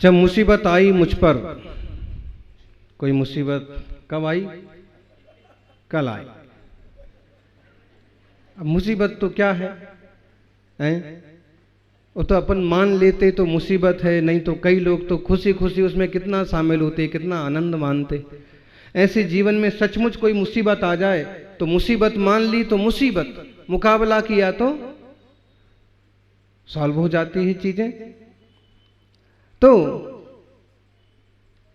जब मुसीबत आई मुझ पर, कोई मुसीबत कब आई? कल आई। अब मुसीबत तो क्या है, हैं? वो तो अपन मान लेते तो मुसीबत है, नहीं तो कई लोग तो खुशी खुशी उसमें कितना शामिल होते, कितना आनंद मानते। ऐसे जीवन में सचमुच कोई मुसीबत आ जाए तो मुसीबत मान ली तो मुसीबत, मुकाबला किया तो सॉल्व हो जाती है चीजें। तो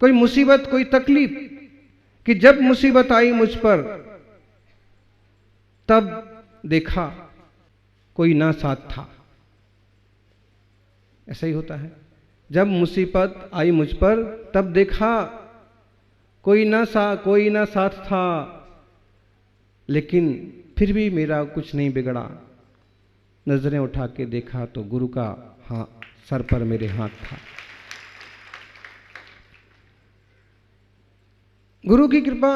कोई मुसीबत, कोई तकलीफ, कि जब मुसीबत आई मुझ पर तब देखा कोई ना साथ था। ऐसा ही होता है, जब मुसीबत आई मुझ पर तब देखा कोई ना साथ था, लेकिन फिर भी मेरा कुछ नहीं बिगड़ा। नजरें उठा के देखा तो गुरु का हाथ सर पर मेरे हाथ था। गुरु की कृपा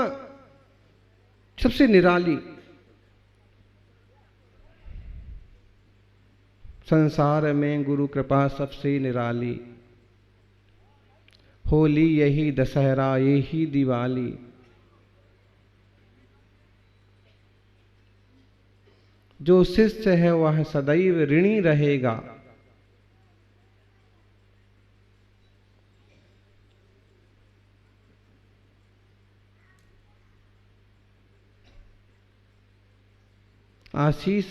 सबसे निराली। संसार में गुरु कृपा सबसे निराली, होली यही दशहरा यही दिवाली। जो शिष्य है वह सदैव ऋणी रहेगा। आशीष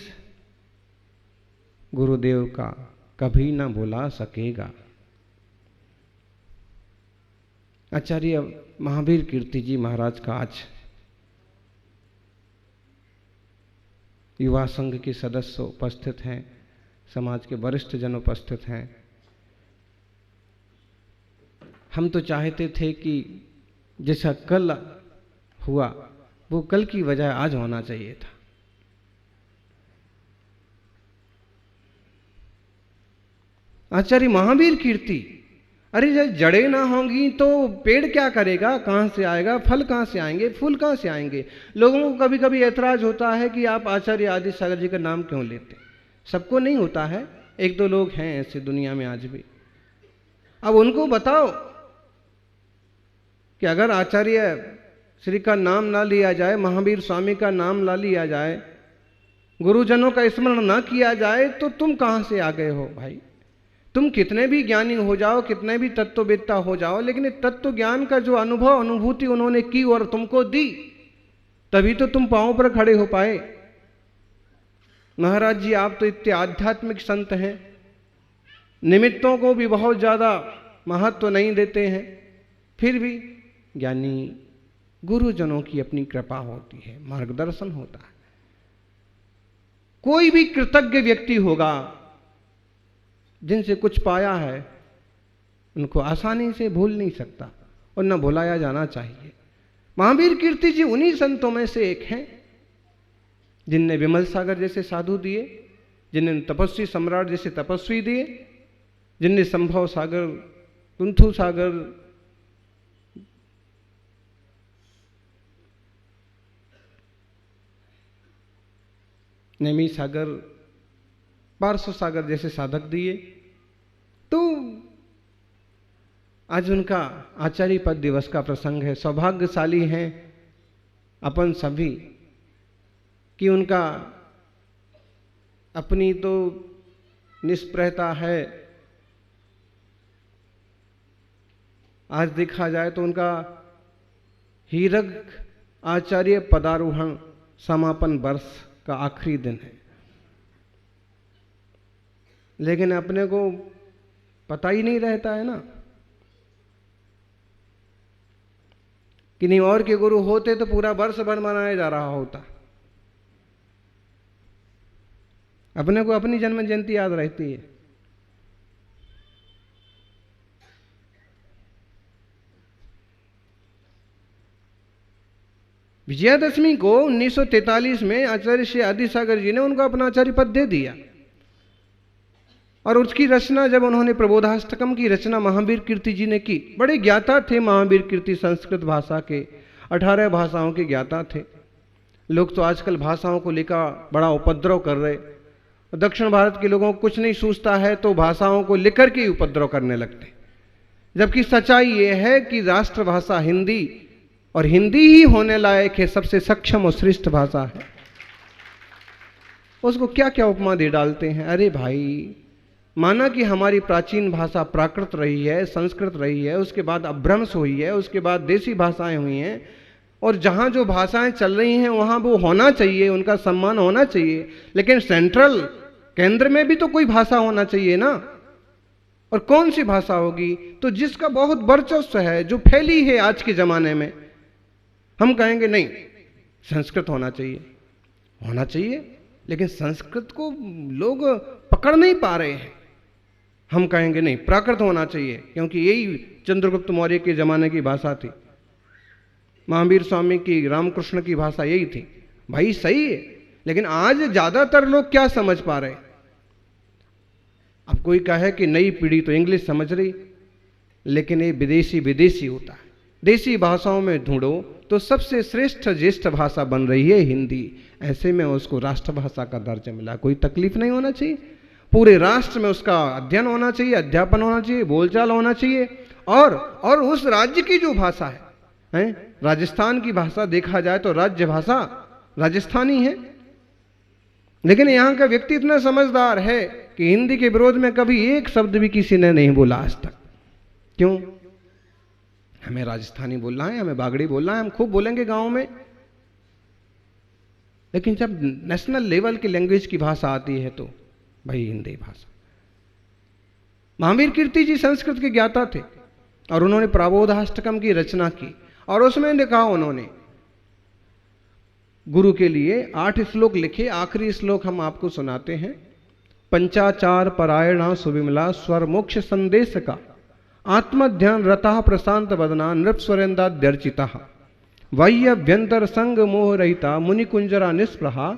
गुरुदेव का कभी ना भुला सकेगा। आचार्य महावीर कीर्ति जी महाराज का आज युवा संघ के सदस्य उपस्थित हैं, समाज के वरिष्ठ जन उपस्थित हैं। हम तो चाहते थे कि जैसा कल हुआ वो कल की बजाय आज होना चाहिए था। आचार्य महावीर कीर्ति, अरे जब जड़ें ना होंगी तो पेड़ क्या करेगा, कहां से आएगा, फल कहां से आएंगे, फूल कहां से आएंगे। लोगों को कभी कभी ऐतराज होता है कि आप आचार्य आदि सागर जी का नाम क्यों लेते। सबको नहीं होता है, एक दो लोग हैं ऐसे दुनिया में आज भी। अब उनको बताओ कि अगर आचार्य श्री का नाम ना लिया जाए, महावीर स्वामी का नाम ना लिया जाए, गुरुजनों का स्मरण ना किया जाए तो तुम कहां से आ गए हो भाई। तुम कितने भी ज्ञानी हो जाओ, कितने भी तत्ववेत्ता हो जाओ, लेकिन तत्व ज्ञान का जो अनुभव अनुभूति उन्होंने की और तुमको दी, तभी तो तुम पांवों पर खड़े हो पाए। महाराज जी आप तो इतने आध्यात्मिक संत हैं, निमित्तों को भी बहुत ज्यादा महत्व नहीं देते हैं, फिर भी ज्ञानी गुरुजनों की अपनी कृपा होती है, मार्गदर्शन होता है। कोई भी कृतज्ञ व्यक्ति होगा जिनसे कुछ पाया है, उनको आसानी से भूल नहीं सकता और न भुलाया जाना चाहिए। महावीर कीर्ति जी उन्हीं संतों में से एक हैं जिनने विमल सागर जैसे साधु दिए, जिनने तपस्वी सम्राट जैसे तपस्वी दिए, जिनने संभव सागर, कुंथु सागर, नेमी सागर, पार्श्व सागर जैसे साधक दिए। तो आज उनका आचार्य पद दिवस का प्रसंग है। सौभाग्यशाली हैं अपन सभी कि उनका अपनी तो निष्प्रहता है। आज देखा जाए तो उनका हीरक आचार्य पदारोहण समापन वर्ष का आखिरी दिन है, लेकिन अपने को पता ही नहीं रहता है ना कि नहीं और के गुरु होते तो पूरा वर्ष भर मनाया जा रहा होता। अपने को अपनी जन्म जयंती याद रहती है। विजयादशमी को 1943 में आचार्य श्री आदि सागर जी ने उनको अपना आचार्य पद दे दिया और उसकी रचना जब उन्होंने प्रबोधाष्टकम की रचना महावीर कीर्ति जी ने की, बड़े ज्ञाता थे महावीर कीर्ति, संस्कृत भाषा के 18 भाषाओं के ज्ञाता थे। लोग तो आजकल भाषाओं को लेकर बड़ा उपद्रव कर रहे, दक्षिण भारत के लोगों को कुछ नहीं सूझता है तो भाषाओं को लेकर के ही उपद्रव करने लगते। जबकि सच्चाई ये है कि राष्ट्रभाषा हिंदी, और हिंदी ही होने लायक है, सबसे सक्षम और श्रेष्ठ भाषा है। उसको क्या क्या उपमा दे डालते हैं। अरे भाई, माना कि हमारी प्राचीन भाषा प्राकृत रही है, संस्कृत रही है, उसके बाद अपभ्रंश हुई है, उसके बाद देसी भाषाएं हुई हैं, और जहां जो भाषाएं चल रही हैं वहां वो होना चाहिए, उनका सम्मान होना चाहिए, लेकिन सेंट्रल केंद्र में भी तो कोई भाषा होना चाहिए ना। और कौन सी भाषा होगी? तो जिसका बहुत वर्चस्व है, जो फैली है आज के जमाने में, हम कहेंगे नहीं संस्कृत होना चाहिए। होना चाहिए, लेकिन संस्कृत को लोग पकड़ नहीं पा रहे हैं। हम कहेंगे नहीं प्राकृत होना चाहिए, क्योंकि यही चंद्रगुप्त मौर्य के जमाने की भाषा थी, महावीर स्वामी की, रामकृष्ण की भाषा यही थी। भाई सही है, लेकिन आज ज्यादातर लोग क्या समझ पा रहे? अब कोई कहे कि नई पीढ़ी तो इंग्लिश समझ रही, लेकिन ये विदेशी विदेशी होता है। देसी भाषाओं में ढूंढो तो सबसे श्रेष्ठ ज्येष्ठ भाषा बन रही है हिंदी। ऐसे में उसको राष्ट्रभाषा का दर्जा मिला, कोई तकलीफ नहीं होना चाहिए। पूरे राष्ट्र में उसका अध्ययन होना चाहिए, अध्यापन होना चाहिए, बोलचाल होना चाहिए। और उस राज्य की जो भाषा है, राजस्थान की भाषा देखा जाए तो राज्य भाषा राजस्थानी है, लेकिन यहाँ का व्यक्ति इतना समझदार है कि हिंदी के विरोध में कभी एक शब्द भी किसी ने नहीं बोला आज तक। क्यों? हमें राजस्थानी बोलना है, हमें बागड़ी बोलना है, हम खूब बोलेंगे गांव में, लेकिन जब नेशनल लेवल की लैंग्वेज की भाषा आती है तो भाई हिंदी भाषा। महावीर कीर्ति जी संस्कृत के ज्ञाता थे, और उन्होंने प्राबोधाष्टकम की रचना की, और उसमें लिखा उन्होंने गुरु के लिए 8 श्लोक लिखे। आखिरी श्लोक हम आपको सुनाते हैं। पंचाचार परायणा सुविमला स्वर मोक्ष संदेश का आत्मध्यान रता प्रशांत वदना नृप स्वरेंदाद्यर्चिता वह्यभ्यंतर संग मोह रहिता मुनि कुंजरा निष्प्रहा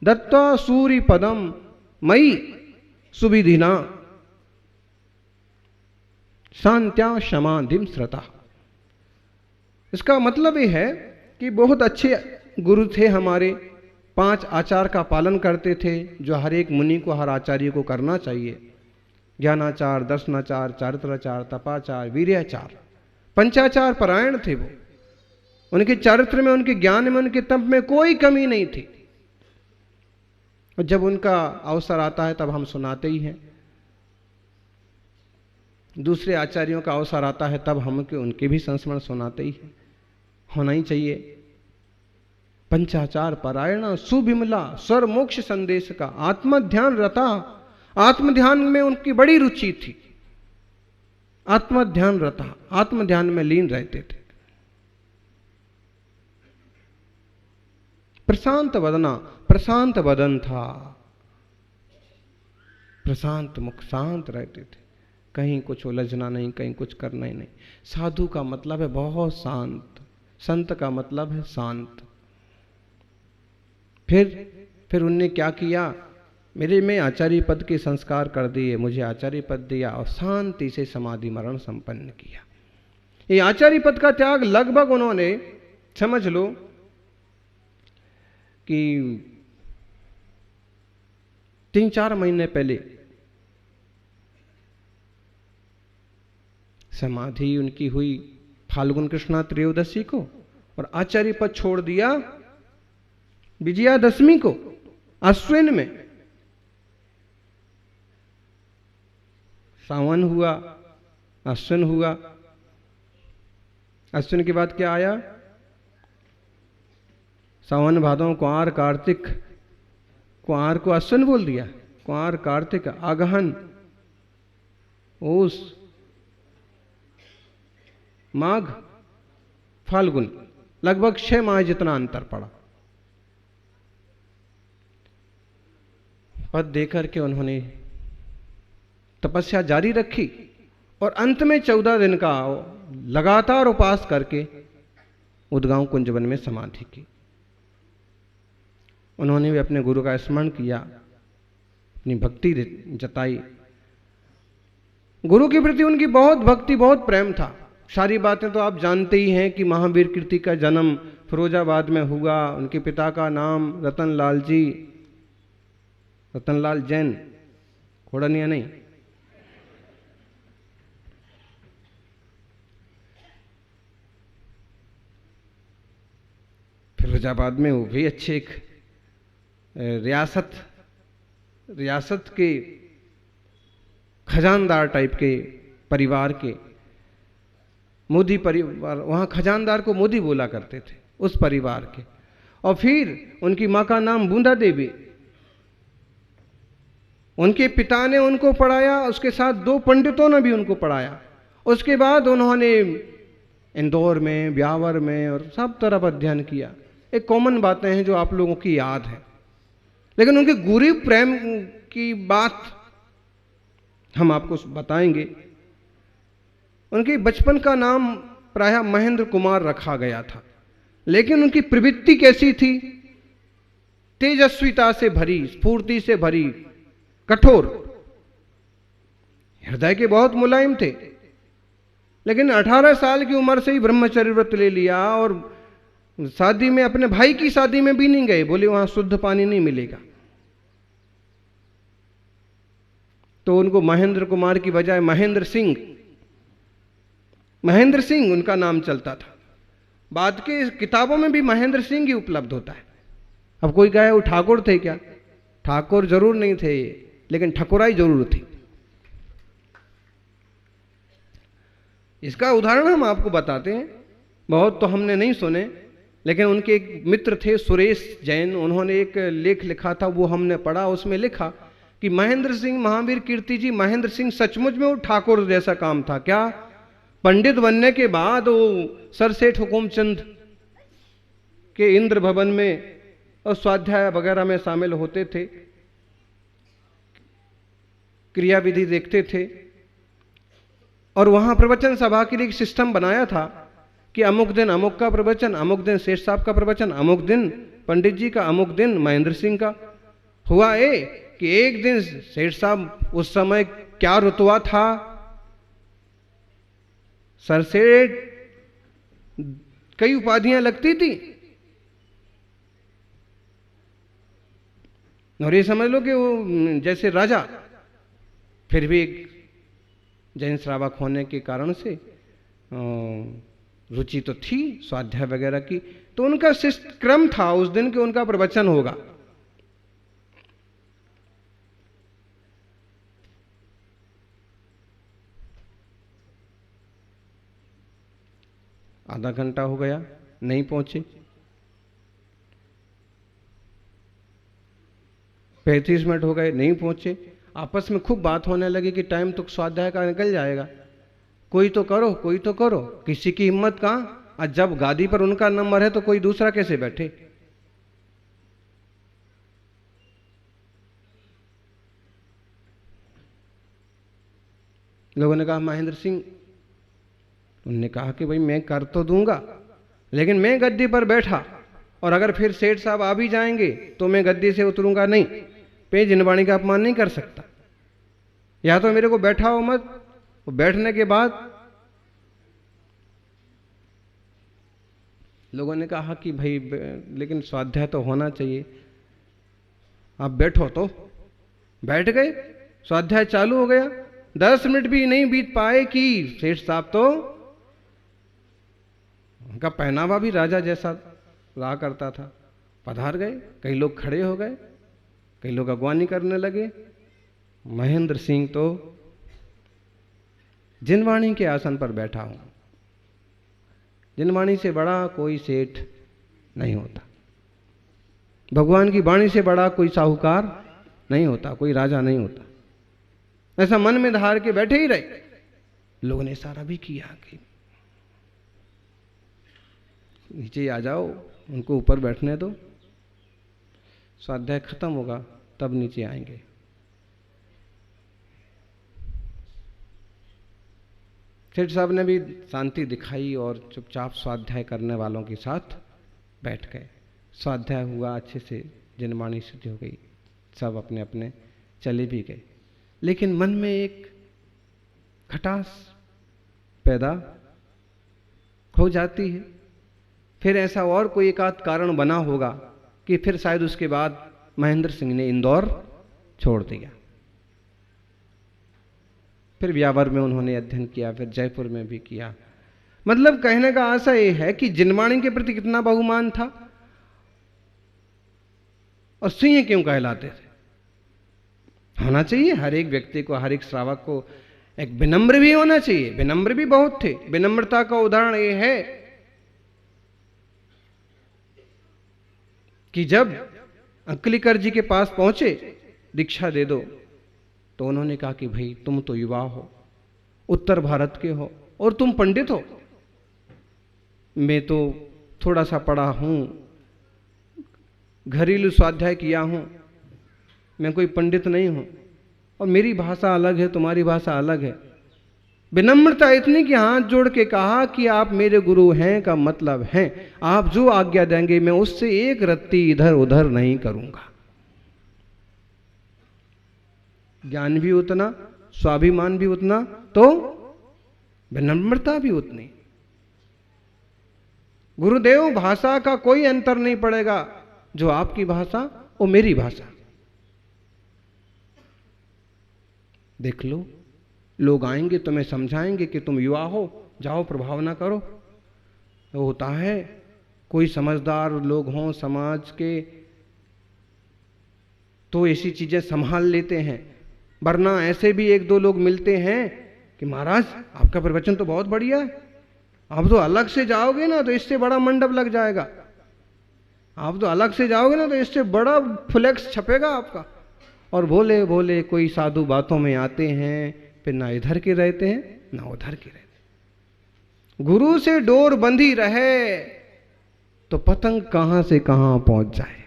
दत्ता सूरि पदम मई सुविधिना शांत्या क्षमाधिम श्रता। इसका मतलब यह है कि बहुत अच्छे गुरु थे हमारे, 5 आचार का पालन करते थे, जो हर एक मुनि को, हर आचार्य को करना चाहिए। ज्ञानाचार, दर्शनाचार, चारित्राचार, तपाचार, वीर्याचार। पंचाचार परायण थे वो। उनके चरित्र में, उनके ज्ञान में, उनके तप में कोई कमी नहीं थी। और जब उनका अवसर आता है तब हम सुनाते ही हैं। दूसरे आचार्यों का अवसर आता है तब हम उनके भी संस्मरण सुनाते ही हैं। होना ही चाहिए। पंचाचार परायण सुविमला स्वर मोक्ष संदेश का आत्मध्यान रता। आत्मध्यान में उनकी बड़ी रुचि थी। आत्मध्यान रता, आत्मध्यान में लीन रहते थे। प्रशांत वदना, प्रशांत वदन था, प्रशांत मुख, शांत रहते थे। कहीं कुछ उलझना नहीं, कहीं कुछ करना ही नहीं। साधु का मतलब है बहुत शांत, संत का मतलब है शांत। फिर उनने क्या किया? मेरे में आचार्य पद के संस्कार कर दिए, मुझे आचार्य पद दिया और शांति से समाधि मरण संपन्न किया। ये आचार्य पद का त्याग लगभग उन्होंने, समझ लो कि 3-4 महीने पहले समाधि उनकी हुई फाल्गुन कृष्णा त्रयोदशी को, और आचार्य पद छोड़ दिया विजयादशमी को, अश्विन में। सावन हुआ, अश्विन हुआ, अश्विन के बाद क्या आया? सावन भादों कुंवार कार्तिक, कुंवार को अश्विन बोल दिया, कुंवार कार्तिक अगहन ओस माघ फाल्गुन, लगभग 6 माह जितना अंतर पड़ा। पद देकर के उन्होंने तपस्या जारी रखी और अंत में 14 दिन का लगातार उपास करके उद्गांव कुंजवन में समाधि की। उन्होंने भी अपने गुरु का स्मरण किया, अपनी भक्ति जताई। गुरु के प्रति उनकी बहुत भक्ति, बहुत प्रेम था। सारी बातें तो आप जानते ही हैं कि महावीर कीर्ति का जन्म फिरोजाबाद में हुआ। उनके पिता का नाम रतनलाल जी, रतनलाल जैन, खोड़निया नहीं, फिरोजाबाद में वो भी अच्छे एक रियासत के खजानदार टाइप के परिवार के, मोदी परिवार, वहाँ खजानदार को मोदी बोला करते थे, उस परिवार के। और फिर उनकी माँ का नाम बूंदा देवी, उनके पिता ने उनको पढ़ाया, उसके साथ 2 पंडितों ने भी उनको पढ़ाया। उसके बाद उन्होंने इंदौर में, ब्यावर में और सब तरफ अध्ययन किया। एक कॉमन बातें हैं जो आप लोगों की याद है, लेकिन उनके गुरु प्रेम की बात हम आपको बताएंगे। उनके बचपन का नाम प्रायः महेंद्र कुमार रखा गया था, लेकिन उनकी प्रवृत्ति कैसी थी? तेजस्विता से भरी, स्फूर्ति से भरी, कठोर, हृदय के बहुत मुलायम थे। लेकिन 18 साल की उम्र से ही ब्रह्मचर्य व्रत ले लिया और शादी में, अपने भाई की शादी में भी नहीं गए, बोले वहां शुद्ध पानी नहीं मिलेगा। तो उनको महेंद्र कुमार की बजाय महेंद्र सिंह उनका नाम चलता था। बाद के किताबों में भी महेंद्र सिंह ही उपलब्ध होता है। अब कोई कहे वो ठाकुर थे क्या? ठाकुर जरूर नहीं थे, लेकिन ठकुराई जरूर थी। इसका उदाहरण हम आपको बताते हैं, बहुत तो हमने नहीं सुने, लेकिन उनके एक मित्र थे सुरेश जैन, उन्होंने एक लेख लिखा था, वो हमने पढ़ा। उसमें लिखा कि महेंद्र सिंह, महावीर कीर्ति जी, महेंद्र सिंह सचमुच में वो ठाकुर जैसा काम था। क्या? पंडित बनने के बाद वो सर सेठ हुकुमचंद के इंद्र भवन में और स्वाध्याय वगैरह में शामिल होते थे, क्रिया विधि देखते थे, और वहां प्रवचन सभा के लिए एक सिस्टम बनाया था कि अमुक दिन अमुक का प्रवचन, अमुक दिन सेठ साहब का प्रवचन, अमुक दिन पंडित जी का, अमुक दिन महेंद्र सिंह का। हुआ ये कि एक दिन सेठ साहब, उस समय क्या रुतबा था, सर सेठ, कई उपाधियां लगती थी, और ये समझ लो कि वो जैसे राजा, फिर भी एक जैन श्रावक होने के कारण से रुचि तो थी स्वाध्याय वगैरह की, तो उनका शिष्ट क्रम था उस दिन के उनका प्रवचन होगा। आधा घंटा हो गया, नहीं पहुंचे। 35 मिनट हो गए, नहीं पहुंचे। आपस में खूब बात होने लगी कि टाइम तो स्वाध्याय का निकल जाएगा, कोई तो करो, कोई तो करो। किसी की हिम्मत कहाँ, और जब गादी पर उनका नंबर है तो कोई दूसरा कैसे बैठे। लोगों ने कहा महेंद्र सिंह, उन्होंने कहा कि भाई मैं कर तो दूंगा, लेकिन मैं गद्दी पर बैठा और अगर फिर सेठ साहब आ भी जाएंगे तो मैं गद्दी से उतरूंगा नहीं, पे जिनवाणी का अपमान नहीं कर सकता। या तो मेरे को बैठाओ मत, बैठने के बाद लोगों ने कहा कि भाई लेकिन स्वाध्याय तो होना चाहिए, आप बैठो। तो बैठ गए, स्वाध्याय चालू हो गया। 10 मिनट भी नहीं बीत पाए कि सेठ साहब तो, उनका पहनावा भी राजा जैसा रहा करता था, पधार गए। कई लोग खड़े हो गए, कई लोग अगवानी करने लगे। महेंद्र सिंह तो जिनवाणी के आसन पर बैठा हूं। जिनवाणी से बड़ा कोई सेठ नहीं होता, भगवान की वाणी से बड़ा कोई साहूकार नहीं होता, कोई राजा नहीं होता। ऐसा मन में धार के बैठे ही रहे। लोगों ने इशारा भी किया कि नीचे आ जाओ, उनको ऊपर बैठने दो, स्वाध्याय खत्म होगा तब नीचे आएंगे। सेठ साहब ने भी शांति दिखाई और चुपचाप स्वाध्याय करने वालों के साथ बैठ गए। स्वाध्याय हुआ, अच्छे से जिनवाणी शुद्धि हो गई, सब अपने अपने चले भी गए। लेकिन मन में एक खटास पैदा हो जाती है। फिर ऐसा और कोई एक आध कारण बना होगा कि फिर शायद उसके बाद महेंद्र सिंह ने इंदौर छोड़ दिया। फिर ब्यावर में उन्होंने अध्ययन किया, फिर जयपुर में भी किया। मतलब कहने का आशा यह है कि जिनवाणी के प्रति कितना बहुमान था और सिंह क्यों कहलाते थे। होना चाहिए हर एक व्यक्ति को, हर एक श्रावक को एक विनम्र भी होना चाहिए। विनम्र भी बहुत थे। विनम्रता का उदाहरण ये है कि जब अंकलीकर जी के पास पहुंचे, दीक्षा दे दो, तो उन्होंने कहा कि भाई तुम तो युवा हो, उत्तर भारत के हो और तुम पंडित हो, मैं तो थोड़ा सा पढ़ा हूं, घरेलू स्वाध्याय किया हूं, मैं कोई पंडित नहीं हूं और मेरी भाषा अलग है, तुम्हारी भाषा अलग है। विनम्रता इतनी कि हाथ जोड़ के कहा कि आप मेरे गुरु हैं का मतलब है आप जो आज्ञा देंगे मैं उससे एक रत्ती इधर उधर नहीं करूंगा। ज्ञान भी उतना, स्वाभिमान भी उतना, तो विनम्रता भी उतनी। गुरुदेव भाषा का कोई अंतर नहीं पड़ेगा, जो आपकी भाषा वो मेरी भाषा। देख लो, लोग आएंगे तुम्हें समझाएंगे कि तुम युवा हो, जाओ प्रभाव ना करो। तो होता है कोई समझदार लोग हों समाज के तो ऐसी चीजें संभाल लेते हैं, वरना ऐसे भी एक दो लोग मिलते हैं कि महाराज आपका प्रवचन तो बहुत बढ़िया है, आप तो अलग से जाओगे ना तो इससे बड़ा मंडप लग जाएगा, आप तो अलग से जाओगे ना तो इससे बड़ा फ्लेक्स छपेगा आपका। और भोले भोले कोई साधु बातों में आते हैं, फिर ना इधर के रहते हैं ना उधर के रहते हैं। गुरु से डोर बंधी रहे तो पतंग कहां से कहां पहुंच जाए।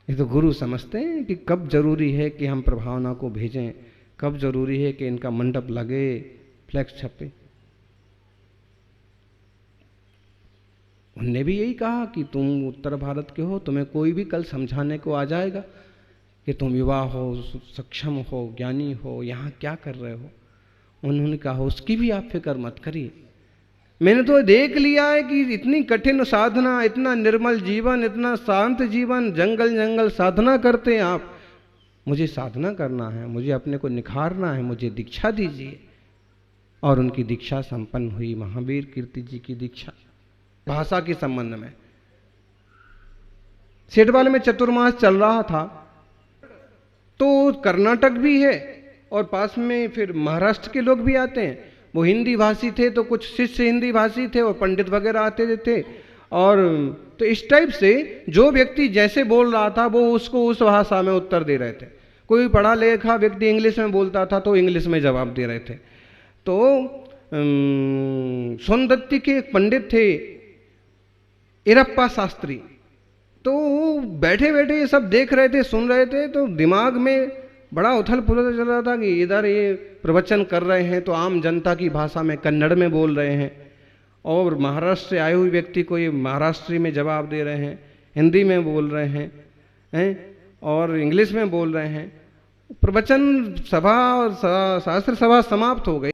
ये तो गुरु समझते हैं कि कब जरूरी है कि हम प्रभावना को भेजें, कब जरूरी है कि इनका मंडप लगे, फ्लैक्स छपे। उनने भी यही कहा कि तुम उत्तर भारत के हो, तुम्हें कोई भी कल समझाने को आ जाएगा कि तुम युवा हो, सक्षम हो, ज्ञानी हो, यहाँ क्या कर रहे हो। उन्होंने कहा उसकी भी आप फिक्र मत करिए, मैंने तो देख लिया है कि इतनी कठिन साधना, इतना निर्मल जीवन, इतना शांत जीवन, जंगल जंगल साधना करते हैं आप, मुझे साधना करना है, मुझे अपने को निखारना है, मुझे दीक्षा दीजिए। और उनकी दीक्षा संपन्न हुई, महावीर कीर्ति जी की दीक्षा। भाषा के संबंध में सेठवाल में चतुर्मास चल रहा था, तो कर्नाटक भी है और पास में फिर महाराष्ट्र के लोग भी आते हैं। वो हिंदी भाषी थे तो कुछ शिष्य हिंदी भाषी थे और पंडित वगैरह आते थे। और तो इस टाइप से जो व्यक्ति जैसे बोल रहा था वो उसको उस भाषा में उत्तर दे रहे थे। कोई पढ़ा लिखा व्यक्ति इंग्लिश में बोलता था तो इंग्लिश में जवाब दे रहे थे। तो सोनदत्ती के एक पंडित थे इरप्पा शास्त्री, तो बैठे बैठे ये सब देख रहे थे, सुन रहे थे, तो दिमाग में बड़ा उथल पुथल चल रहा था कि इधर ये प्रवचन कर रहे हैं तो आम जनता की भाषा में कन्नड़ में बोल रहे हैं, और महाराष्ट्र से आए हुए व्यक्ति को ये महाराष्ट्री में जवाब दे रहे हैं, हिंदी में बोल रहे हैं और इंग्लिश में बोल रहे हैं। प्रवचन सभा और शास्त्र सभा समाप्त हो गई।